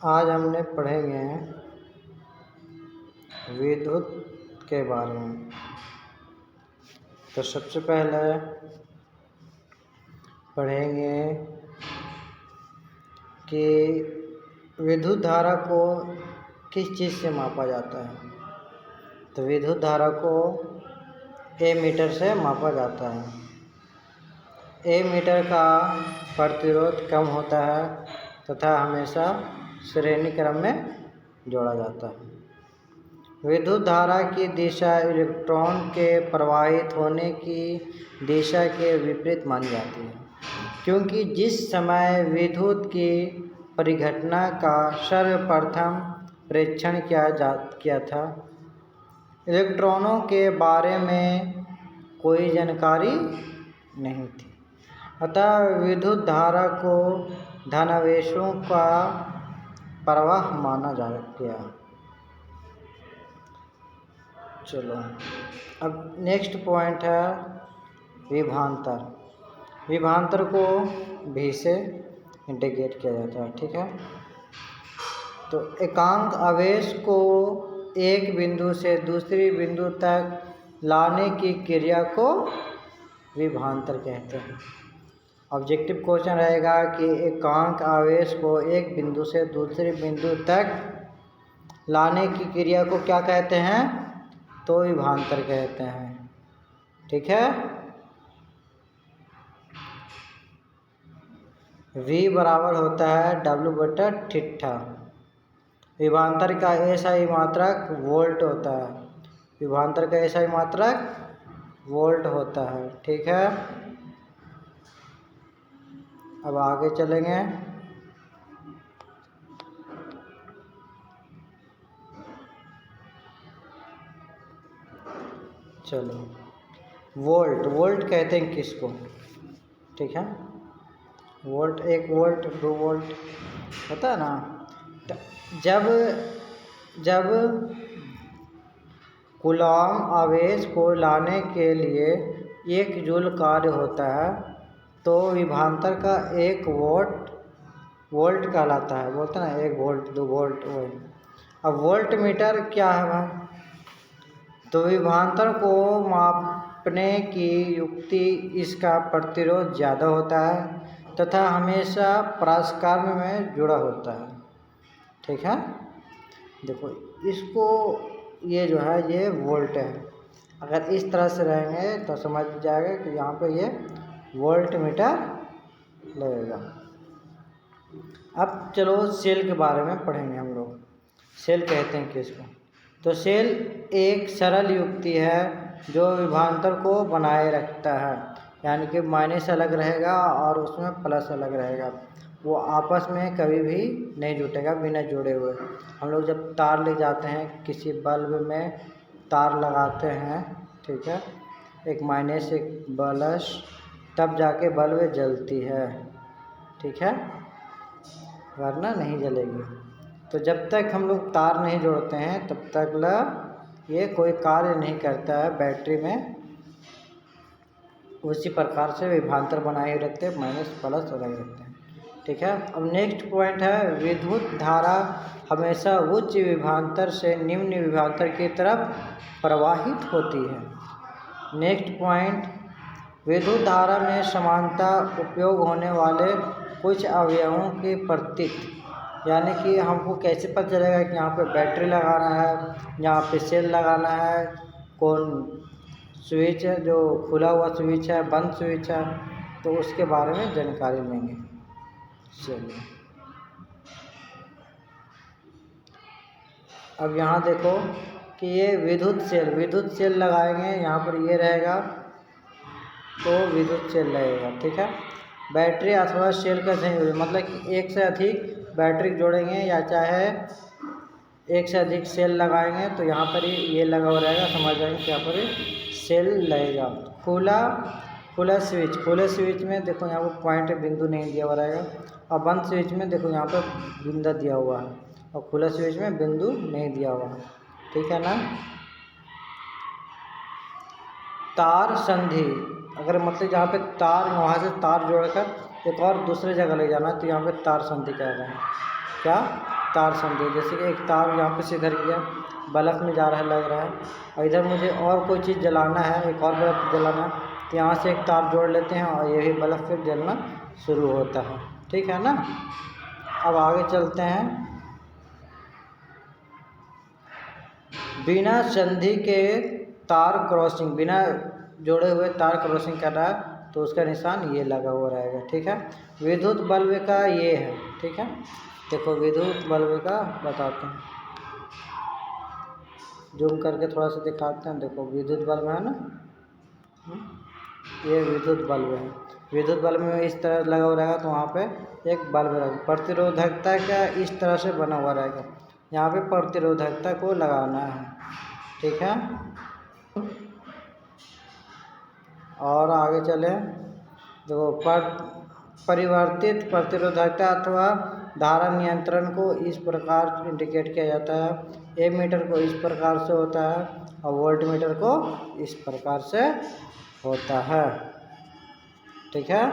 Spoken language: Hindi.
आज हमने पढ़ेंगे विद्युत के बारे में। तो सबसे पहले पढ़ेंगे कि विद्युत धारा को किस चीज़ से मापा जाता है। तो विद्युत धारा को एमीटर से मापा जाता है। एमीटर का प्रतिरोध कम होता है तथा हमेशा श्रेणी क्रम में जोड़ा जाता है। विद्युत धारा की दिशा इलेक्ट्रॉन के प्रवाहित होने की दिशा के विपरीत मानी जाती है, क्योंकि जिस समय विद्युत की परिघटना का सर्वप्रथम परीक्षण किया था, इलेक्ट्रॉनों के बारे में कोई जानकारी नहीं थी। अतः विद्युत धारा को धनावेशों का प्रवाह माना गया। चलो अब नेक्स्ट पॉइंट है विभवांतर। विभवांतर को भी से इंटीग्रेट किया जाता है, ठीक है। तो एकांक आवेश को एक बिंदु से दूसरी बिंदु तक लाने की क्रिया को विभवांतर कहते हैं। ऑब्जेक्टिव क्वेश्चन रहेगा कि एकांक आवेश को एक बिंदु से दूसरे बिंदु तक लाने की क्रिया को क्या कहते हैं? तो विभवांतर कहते हैं, ठीक है। V बराबर होता है W/थीटा। विभवांतर का एसआई मात्रक वोल्ट होता है। विभवांतर का एसआई मात्रक वोल्ट होता है, ठीक है। अब आगे चलेंगे। चलो वोल्ट कहते हैं किसको, ठीक है। वोल्ट, 1 वोल्ट 2 वोल्ट होता है ना। जब कूलॉम आवेश को लाने के लिए 1 जूल कार्य होता है तो विभवांतर का 1 वोल्ट कहलाता है। बोलते हैं ना 1 वोल्ट 2 वोल्ट वही। अब वोल्ट मीटर क्या है भाई? तो विभवांतर को मापने की युक्ति इसका प्रतिरोध ज़्यादा होता है तथा हमेशा परास्कर्म में जुड़ा होता है, ठीक है। देखो इसको, ये जो है ये वोल्ट है। अगर इस तरह से रहेंगे तो समझ जाएगा कि यहाँ पे ये वोल्ट मीटर लगेगा। अब चलो सेल के बारे में पढ़ेंगे हम लोग। सेल कहते हैं किसको? तो सेल एक सरल युक्ति है जो विभवांतर को बनाए रखता है, यानी कि माइनस अलग रहेगा और उसमें प्लस अलग रहेगा। वो आपस में कभी भी नहीं जुटेगा बिना जुड़े हुए। हम लोग जब तार ले जाते हैं, किसी बल्ब में तार लगाते हैं, ठीक है, एक माइनस एक प्लस, तब जाके बल्ब जलती है, ठीक है, वरना नहीं जलेगी। तो जब तक हम लोग तार नहीं जोड़ते हैं तब तक ये कोई कार्य नहीं करता है बैटरी में। उसी प्रकार से विभवांतर बनाए रखते हैं, माइनस प्लस अलग रखते हैं, ठीक है। अब नेक्स्ट पॉइंट है विद्युत धारा हमेशा उच्च विभवांतर से निम्न विभवांतर की तरफ प्रवाहित होती है। नेक्स्ट पॉइंट, विद्युत धारा में समानता उपयोग होने वाले कुछ अवयवों के प्रतीक, यानी कि हमको कैसे पता चलेगा कि यहाँ पे बैटरी लगाना है, यहाँ पे सेल लगाना है, कौन स्विच है, जो खुला हुआ स्विच है, बंद स्विच है, तो उसके बारे में जानकारी लेंगे। चलिए अब यहाँ देखो कि ये विद्युत सेल लगाएंगे, यहाँ पर ये रहेगा तो विद्युत सेल लगेगा, ठीक है। बैटरी अथवा सेल का संयोजन, मतलब कि एक से अधिक बैटरी जोड़ेंगे या चाहे एक से अधिक सेल लगाएंगे तो यहाँ पर ये लगा हुआ रहेगा, समझ जाएंगे कि यहाँ पर सेल लगेगा। खुला स्विच में देखो यहाँ पर पॉइंट बिंदु नहीं दिया हुआ रहेगा, और बंद स्विच में देखो यहाँ पर बिंदु दिया हुआ है, और खुला स्विच में बिंदु नहीं दिया हुआ है, ठीक है ना। तार संधि, अगर मतलब जहाँ पे तार, वहाँ से तार जोड़कर एक और दूसरे जगह ले जाना, तो यहाँ पे तार संधि कह रहे हैं। क्या? तार समझो, जैसे कि एक तार यहाँ पे से इधर गया, बल्ब में जा रहा है, लग रहा है, और इधर मुझे और कोई चीज़ जलाना है, एक और बल्ब जलाना है, तो यहाँ से एक तार जोड़ लेते हैं और ये भी बल्ब फिर जलना शुरू होता है। ठीक है ना। अब आगे चलते हैं। बिना संधि के तार क्रॉसिंग, बिना जोड़े हुए तार क्रॉसिंग कर रहा है तो उसका निशान ये लगा हुआ रहेगा। ठीक है। विद्युत बल्ब का ये है। ठीक है, देखो विद्युत बल्ब का बताते हैं, जूम करके थोड़ा सा दिखाते हैं। देखो विद्युत बल्ब है ना, ये विद्युत बल्ब है। विद्युत बल्ब में इस तरह लगा हुआ रहेगा तो वहाँ पे एक बल्ब रहेगा। प्रतिरोधकता का इस तरह से बना हुआ रहेगा, यहाँ पे प्रतिरोधकता को लगाना है। ठीक है। और आगे चले, देखो परिवर्तित प्रतिरोधकता अथवा धारा नियंत्रण को इस प्रकार इंडिकेट किया जाता है। एमीटर को इस प्रकार से होता है और वोल्टमीटर को इस प्रकार से होता है। ठीक है।